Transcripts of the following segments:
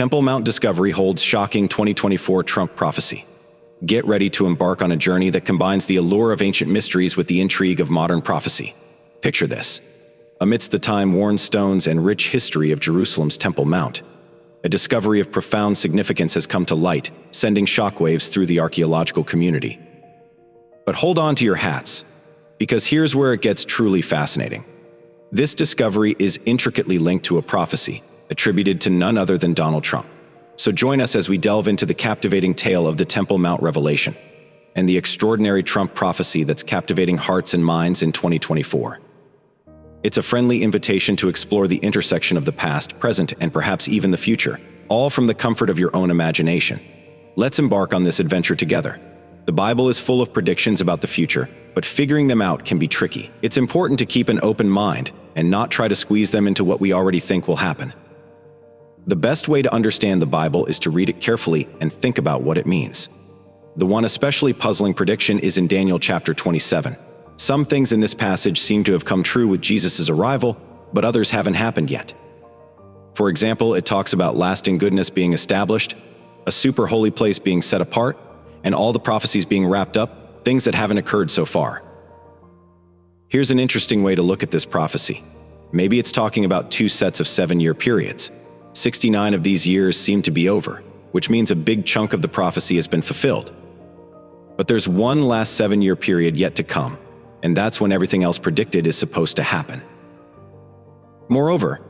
Temple Mount discovery holds shocking 2024 Trump prophecy. Get ready to embark on a journey that combines the allure of ancient mysteries with the intrigue of modern prophecy. Picture this. Amidst the time-worn stones and rich history of Jerusalem's Temple Mount, a discovery of profound significance has come to light, sending shockwaves through the archaeological community. But hold on to your hats, because here's where it gets truly fascinating. This discovery is intricately linked to a prophecy attributed to none other than Donald Trump. So join us as we delve into the captivating tale of the Temple Mount revelation and the extraordinary Trump prophecy that's captivating hearts and minds in 2024. It's a friendly invitation to explore the intersection of the past, present, and perhaps even the future, all from the comfort of your own imagination. Let's embark on this adventure together. The Bible is full of predictions about the future, but figuring them out can be tricky. It's important to keep an open mind and not try to squeeze them into what we already think will happen. The best way to understand the Bible is to read it carefully and think about what it means. The one especially puzzling prediction is in Daniel chapter 27. Some things in this passage seem to have come true with Jesus' arrival, but others haven't happened yet. For example, it talks about lasting goodness being established, a super holy place being set apart, and all the prophecies being wrapped up, things that haven't occurred so far. Here's an interesting way to look at this prophecy. Maybe it's talking about two sets of 7-year periods. 69 of these years seem to be over, which means a big chunk of the prophecy has been fulfilled. But there's one last 7-year period yet to come, and that's when everything else predicted is supposed to happen. Moreover,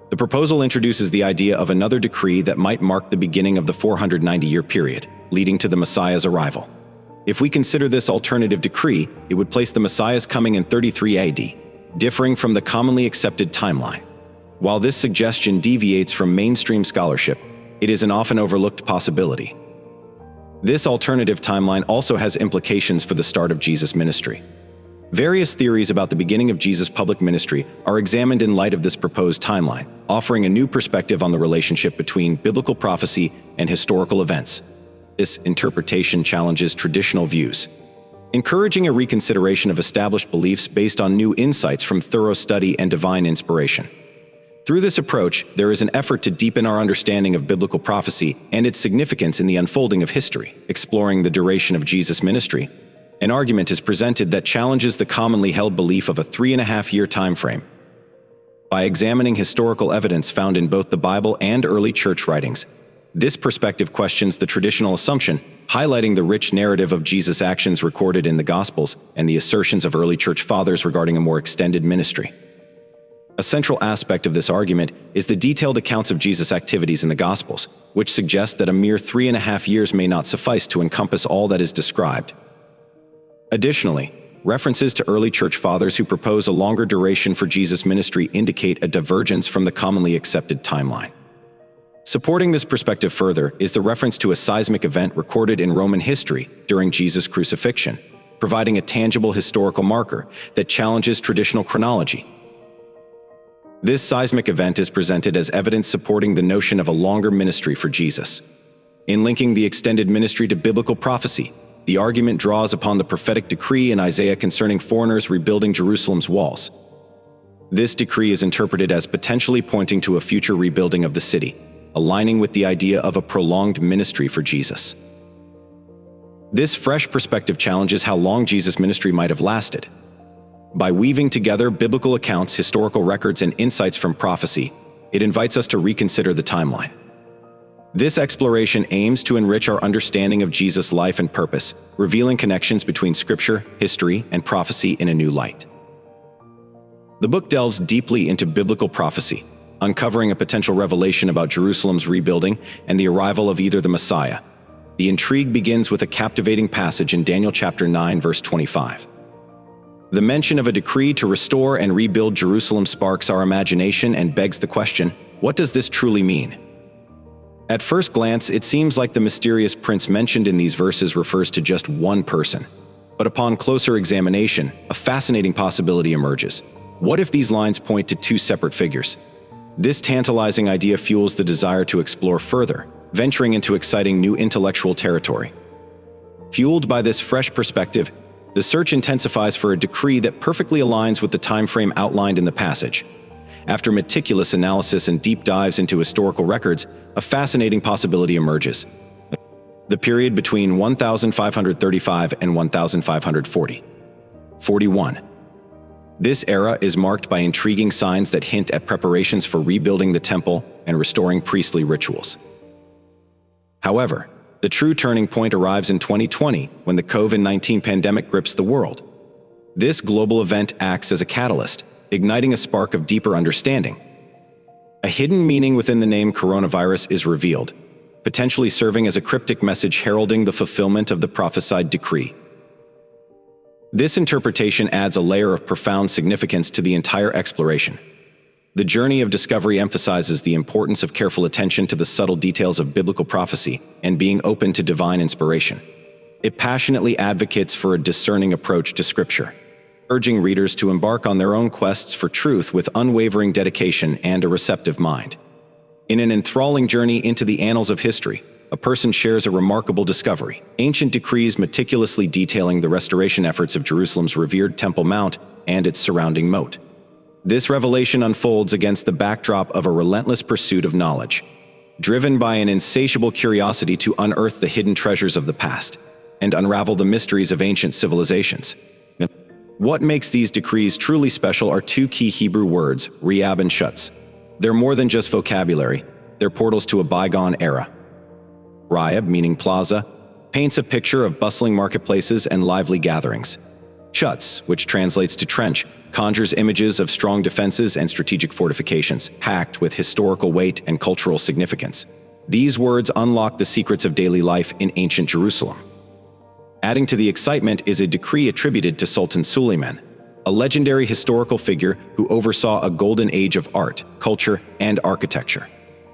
the proposal introduces the idea of another decree that might mark the beginning of the 490-year period, leading to the Messiah's arrival. If we consider this alternative decree, it would place the Messiah's coming in 33 AD, differing from the commonly accepted timeline. While this suggestion deviates from mainstream scholarship, it is an often overlooked possibility. This alternative timeline also has implications for the start of Jesus' ministry. Various theories about the beginning of Jesus' public ministry are examined in light of this proposed timeline, offering a new perspective on the relationship between biblical prophecy and historical events. This interpretation challenges traditional views, encouraging a reconsideration of established beliefs based on new insights from thorough study and divine inspiration. Through this approach, there is an effort to deepen our understanding of biblical prophecy and its significance in the unfolding of history. Exploring the duration of Jesus' ministry, an argument is presented that challenges the commonly held belief of a 3.5-year time frame. By examining historical evidence found in both the Bible and early church writings, this perspective questions the traditional assumption, highlighting the rich narrative of Jesus' actions recorded in the Gospels and the assertions of early church fathers regarding a more extended ministry. A central aspect of this argument is the detailed accounts of Jesus' activities in the Gospels, which suggest that a mere 3.5 years may not suffice to encompass all that is described. Additionally, references to early church fathers who propose a longer duration for Jesus' ministry indicate a divergence from the commonly accepted timeline. Supporting this perspective further is the reference to a seismic event recorded in Roman history during Jesus' crucifixion, providing a tangible historical marker that challenges traditional chronology. This seismic event is presented as evidence supporting the notion of a longer ministry for Jesus. In linking the extended ministry to biblical prophecy, the argument draws upon the prophetic decree in Isaiah concerning foreigners rebuilding Jerusalem's walls. This decree is interpreted as potentially pointing to a future rebuilding of the city, aligning with the idea of a prolonged ministry for Jesus. This fresh perspective challenges how long Jesus' ministry might have lasted. By weaving together biblical accounts, historical records, and insights from prophecy, it invites us to reconsider the timeline. This exploration aims to enrich our understanding of Jesus' life and purpose, revealing connections between scripture, history, and prophecy in a new light. The book delves deeply into biblical prophecy, uncovering a potential revelation about Jerusalem's rebuilding and the arrival of either the Messiah. The intrigue begins with a captivating passage in Daniel chapter 9, verse 25. The mention of a decree to restore and rebuild Jerusalem sparks our imagination and begs the question, what does this truly mean? At first glance, it seems like the mysterious prince mentioned in these verses refers to just one person. But upon closer examination, a fascinating possibility emerges. What if these lines point to two separate figures? This tantalizing idea fuels the desire to explore further, venturing into exciting new intellectual territory. Fueled by this fresh perspective, the search intensifies for a decree that perfectly aligns with the time frame outlined in the passage. after meticulous analysis and deep dives into historical records, a fascinating possibility emerges: the period between 1535 and 1540. 41. This era is marked by intriguing signs that hint at preparations for rebuilding the temple and restoring priestly rituals. However, the true turning point arrives in 2020 when the COVID-19 pandemic grips the world. This global event acts as a catalyst, igniting a spark of deeper understanding. A hidden meaning within the name coronavirus is revealed, potentially serving as a cryptic message heralding the fulfillment of the prophesied decree. This interpretation adds a layer of profound significance to the entire exploration. The journey of discovery emphasizes the importance of careful attention to the subtle details of biblical prophecy and being open to divine inspiration. It passionately advocates for a discerning approach to Scripture, urging readers to embark on their own quests for truth with unwavering dedication and a receptive mind. In an enthralling journey into the annals of history, a person shares a remarkable discovery: ancient decrees meticulously detailing the restoration efforts of Jerusalem's revered Temple Mount and its surrounding moat. This revelation unfolds against the backdrop of a relentless pursuit of knowledge, driven by an insatiable curiosity to unearth the hidden treasures of the past and unravel the mysteries of ancient civilizations. What makes these decrees truly special are two key Hebrew words, Riab and Shutz. They're more than just vocabulary, they're portals to a bygone era. Riab, meaning plaza, paints a picture of bustling marketplaces and lively gatherings. Shutz, which translates to trench, conjures images of strong defenses and strategic fortifications, packed with historical weight and cultural significance. These words unlock the secrets of daily life in ancient Jerusalem. Adding to the excitement is a decree attributed to Sultan Suleiman, a legendary historical figure who oversaw a golden age of art, culture, and architecture.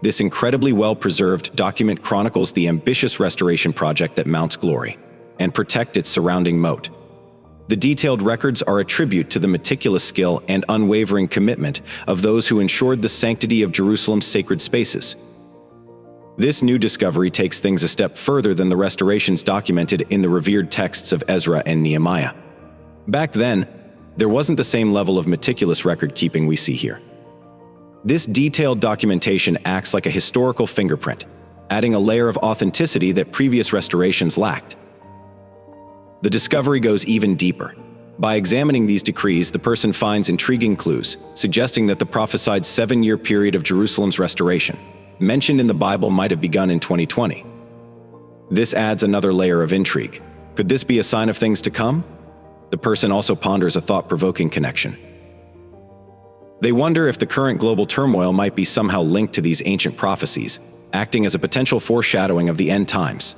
This incredibly well-preserved document chronicles the ambitious restoration project that mounts glory and protect its surrounding moat. The detailed records are a tribute to the meticulous skill and unwavering commitment of those who ensured the sanctity of Jerusalem's sacred spaces. This new discovery takes things a step further than the restorations documented in the revered texts of Ezra and Nehemiah. Back then, there wasn't the same level of meticulous record-keeping we see here. This detailed documentation acts like a historical fingerprint, adding a layer of authenticity that previous restorations lacked. The discovery goes even deeper. By examining these decrees, the person finds intriguing clues, suggesting that the prophesied 7-year period of Jerusalem's restoration, mentioned in the Bible, might have begun in 2020. This adds another layer of intrigue. Could this be a sign of things to come? The person also ponders a thought-provoking connection. They wonder if the current global turmoil might be somehow linked to these ancient prophecies, acting as a potential foreshadowing of the end times.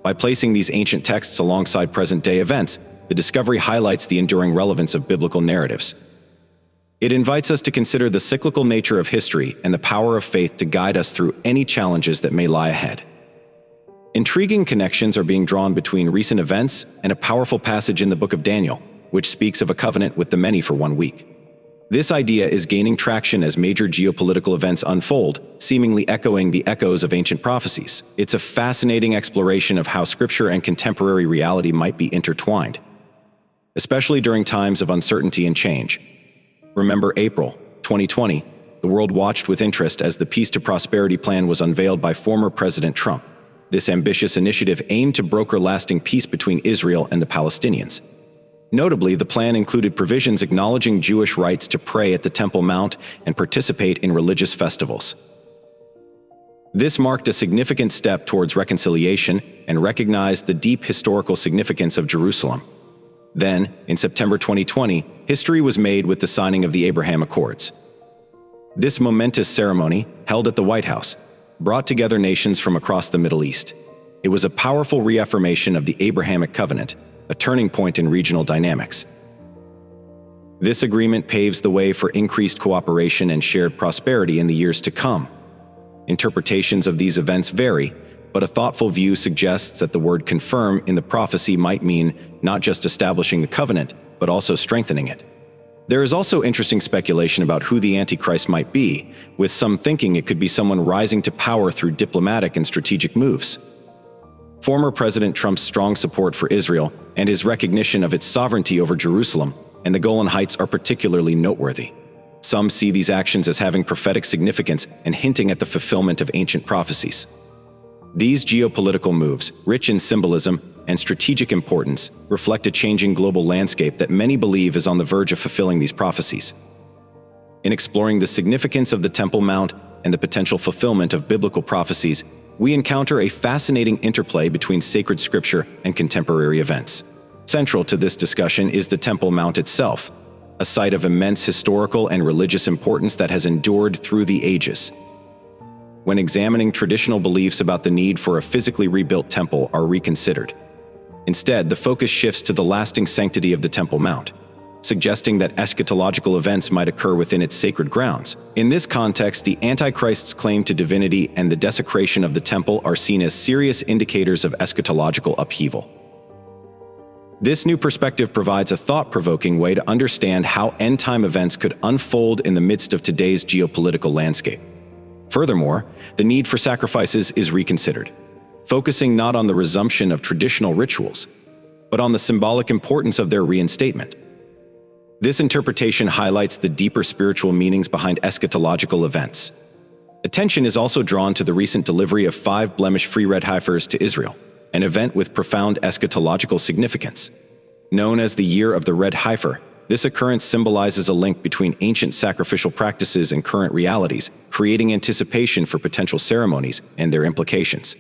By placing these ancient texts alongside present-day events, the discovery highlights the enduring relevance of biblical narratives. It invites us to consider the cyclical nature of history and the power of faith to guide us through any challenges that may lie ahead. Intriguing connections are being drawn between recent events and a powerful passage in the book of Daniel, which speaks of a covenant with the many for 1 week. This idea is gaining traction as major geopolitical events unfold, seemingly echoing the echoes of ancient prophecies. It's a fascinating exploration of how scripture and contemporary reality might be intertwined, especially during times of uncertainty and change. Remember April 2020, the world watched with interest as the Peace to Prosperity Plan was unveiled by former President Trump. This ambitious initiative aimed to broker lasting peace between Israel and the Palestinians. Notably, the plan included provisions acknowledging Jewish rights to pray at the Temple Mount and participate in religious festivals. This marked a significant step towards reconciliation and recognized the deep historical significance of Jerusalem. Then, in September 2020, history was made with the signing of the Abraham Accords. This momentous ceremony, held at the White House, brought together nations from across the Middle East. It was a powerful reaffirmation of the Abrahamic covenant, a turning point in regional dynamics. This agreement paves the way for increased cooperation and shared prosperity in the years to come. Interpretations of these events vary, but a thoughtful view suggests that the word confirm in the prophecy might mean not just establishing the covenant, but also strengthening it. There is also interesting speculation about who the Antichrist might be, with some thinking it could be someone rising to power through diplomatic and strategic moves. Former President Trump's strong support for Israel and his recognition of its sovereignty over Jerusalem and the Golan Heights are particularly noteworthy. Some see these actions as having prophetic significance and hinting at the fulfillment of ancient prophecies. These geopolitical moves, rich in symbolism and strategic importance, reflect a changing global landscape that many believe is on the verge of fulfilling these prophecies. In exploring the significance of the Temple Mount and the potential fulfillment of biblical prophecies, we encounter a fascinating interplay between sacred scripture and contemporary events. Central to this discussion is the Temple Mount itself, a site of immense historical and religious importance that has endured through the ages. When examining traditional beliefs about the need for a physically rebuilt temple are reconsidered. Instead, the focus shifts to the lasting sanctity of the Temple Mount, suggesting that eschatological events might occur within its sacred grounds. In this context, the Antichrist's claim to divinity and the desecration of the temple are seen as serious indicators of eschatological upheaval. This new perspective provides a thought-provoking way to understand how end-time events could unfold in the midst of today's geopolitical landscape. Furthermore, the need for sacrifices is reconsidered, focusing not on the resumption of traditional rituals, but on the symbolic importance of their reinstatement. This interpretation highlights the deeper spiritual meanings behind eschatological events. Attention is also drawn to the recent delivery of 5 blemish-free red heifers to Israel, an event with profound eschatological significance. Known as the Year of the Red Heifer, this occurrence symbolizes a link between ancient sacrificial practices and current realities, creating anticipation for potential ceremonies and their implications.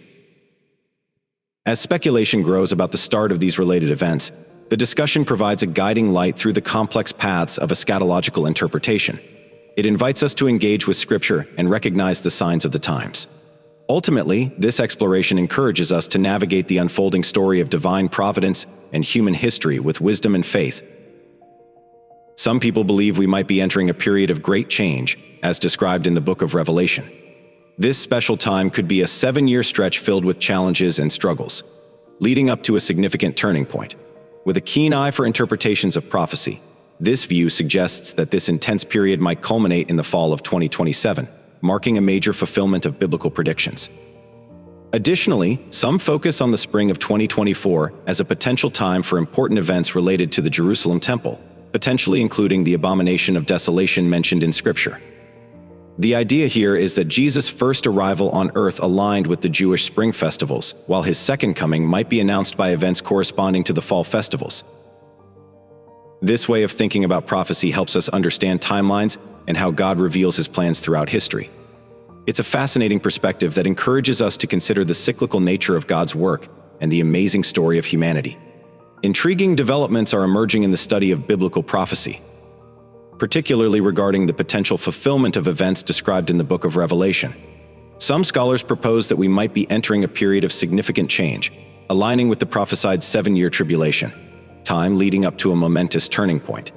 As speculation grows about the start of these related events, the discussion provides a guiding light through the complex paths of eschatological interpretation. It invites us to engage with Scripture and recognize the signs of the times. Ultimately, this exploration encourages us to navigate the unfolding story of divine providence and human history with wisdom and faith. Some people believe we might be entering a period of great change, as described in the book of Revelation. This special time could be a 7-year stretch filled with challenges and struggles, leading up to a significant turning point. With a keen eye for interpretations of prophecy, this view suggests that this intense period might culminate in the fall of 2027, marking a major fulfillment of biblical predictions. Additionally, some focus on the spring of 2024 as a potential time for important events related to the Jerusalem temple, potentially including the abomination of desolation mentioned in Scripture. The idea here is that Jesus' first arrival on earth aligned with the Jewish spring festivals, while his second coming might be announced by events corresponding to the fall festivals. This way of thinking about prophecy helps us understand timelines and how God reveals his plans throughout history. It's a fascinating perspective that encourages us to consider the cyclical nature of God's work and the amazing story of humanity. Intriguing developments are emerging in the study of biblical prophecy, particularly regarding the potential fulfillment of events described in the book of Revelation. Some scholars propose that we might be entering a period of significant change, aligning with the prophesied 7-year tribulation, time leading up to a momentous turning point.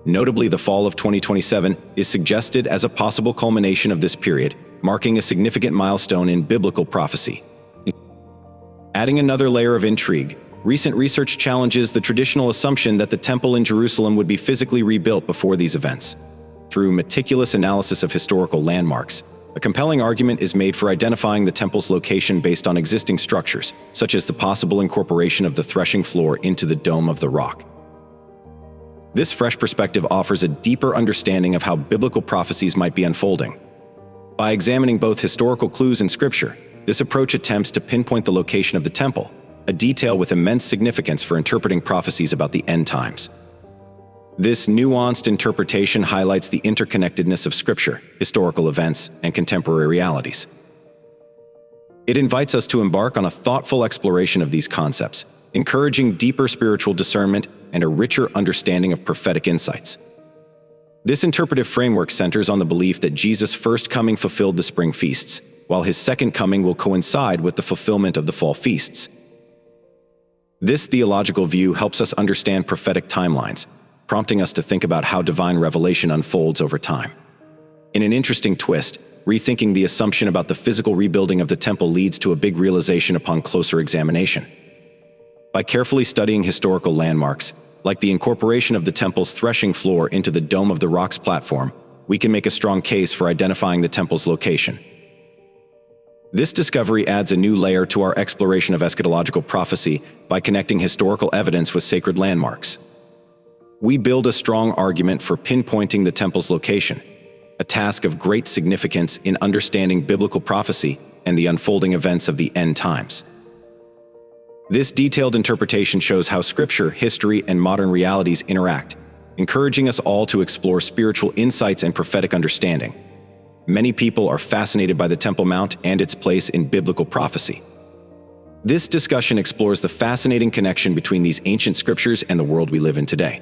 Notably, the fall of 2027 is suggested as a possible culmination of this period, marking a significant milestone in biblical prophecy. Adding another layer of intrigue, recent research challenges the traditional assumption that the temple in Jerusalem would be physically rebuilt before these events. Through meticulous analysis of historical landmarks, a compelling argument is made for identifying the temple's location based on existing structures, such as the possible incorporation of the threshing floor into the Dome of the Rock. This fresh perspective offers a deeper understanding of how biblical prophecies might be unfolding. By examining both historical clues and Scripture, this approach attempts to pinpoint the location of the temple, a detail with immense significance for interpreting prophecies about the end times. This nuanced interpretation highlights the interconnectedness of Scripture, historical events, and contemporary realities. It invites us to embark on a thoughtful exploration of these concepts, encouraging deeper spiritual discernment and a richer understanding of prophetic insights. This interpretive framework centers on the belief that Jesus' first coming fulfilled the spring feasts, while his second coming will coincide with the fulfillment of the fall feasts. This theological view helps us understand prophetic timelines, prompting us to think about how divine revelation unfolds over time. In an interesting twist, rethinking the assumption about the physical rebuilding of the temple leads to a big realization upon closer examination. By carefully studying historical landmarks, like the incorporation of the temple's threshing floor into the Dome of the Rock's platform, we can make a strong case for identifying the temple's location. This discovery adds a new layer to our exploration of eschatological prophecy by connecting historical evidence with sacred landmarks. We build a strong argument for pinpointing the temple's location, a task of great significance in understanding biblical prophecy and the unfolding events of the end times. This detailed interpretation shows how Scripture, history, and modern realities interact, encouraging us all to explore spiritual insights and prophetic understanding. Many people are fascinated by the Temple Mount and its place in biblical prophecy. This discussion explores the fascinating connection between these ancient scriptures and the world we live in today.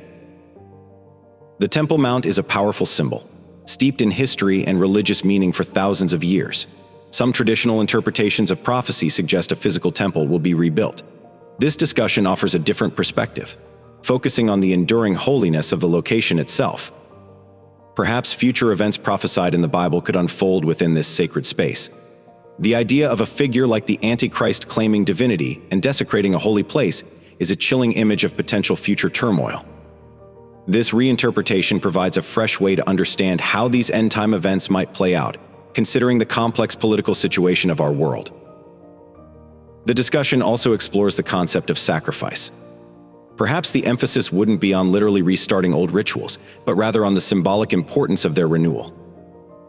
The Temple Mount is a powerful symbol, steeped in history and religious meaning for thousands of years. Some traditional interpretations of prophecy suggest a physical temple will be rebuilt. This discussion offers a different perspective, focusing on the enduring holiness of the location itself. Perhaps future events prophesied in the Bible could unfold within this sacred space. The idea of a figure like the Antichrist claiming divinity and desecrating a holy place is a chilling image of potential future turmoil. This reinterpretation provides a fresh way to understand how these end-time events might play out, considering the complex political situation of our world. The discussion also explores the concept of sacrifice. Perhaps the emphasis wouldn't be on literally restarting old rituals, but rather on the symbolic importance of their renewal.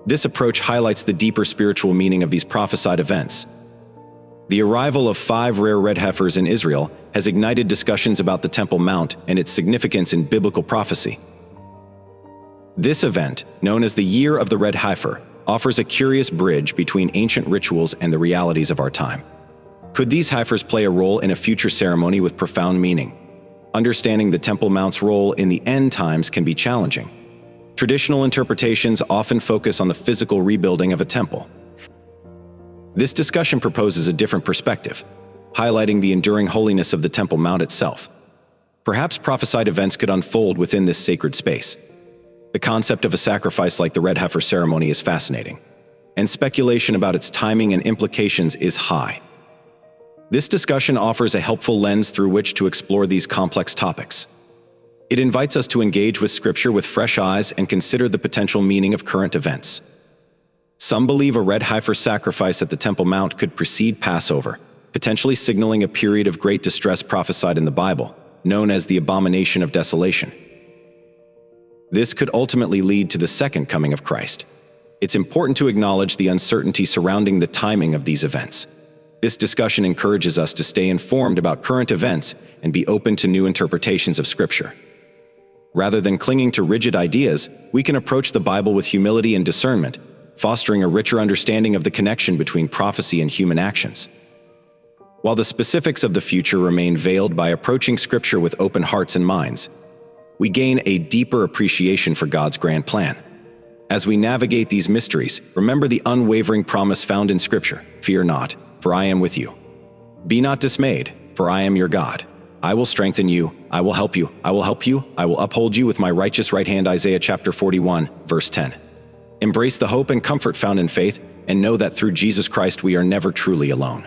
This approach highlights the deeper spiritual meaning of these prophesied events. The arrival of 5 rare red heifers in Israel has ignited discussions about the Temple Mount and its significance in biblical prophecy. This event, known as the Year of the Red Heifer, offers a curious bridge between ancient rituals and the realities of our time. Could these heifers play a role in a future ceremony with profound meaning? Understanding the Temple Mount's role in the end times can be challenging. Traditional interpretations often focus on the physical rebuilding of a temple. This discussion proposes a different perspective, highlighting the enduring holiness of the Temple Mount itself. Perhaps prophesied events could unfold within this sacred space. The concept of a sacrifice like the red heifer ceremony is fascinating, and speculation about its timing and implications is high. This discussion offers a helpful lens through which to explore these complex topics. It invites us to engage with Scripture with fresh eyes and consider the potential meaning of current events. Some believe a red heifer sacrifice at the Temple Mount could precede Passover, potentially signaling a period of great distress prophesied in the Bible, known as the Abomination of Desolation. This could ultimately lead to the second coming of Christ. It's important to acknowledge the uncertainty surrounding the timing of these events. This discussion encourages us to stay informed about current events and be open to new interpretations of Scripture. Rather than clinging to rigid ideas, we can approach the Bible with humility and discernment, fostering a richer understanding of the connection between prophecy and human actions. While the specifics of the future remain veiled, by approaching Scripture with open hearts and minds, we gain a deeper appreciation for God's grand plan. As we navigate these mysteries, remember the unwavering promise found in Scripture: "Fear not, for I am with you. Be not dismayed, for I am your God. I will strengthen you, I will help you, I will help you, I will uphold you with my righteous right hand." Isaiah chapter 41, verse 10. Embrace the hope and comfort found in faith, and know that through Jesus Christ we are never truly alone.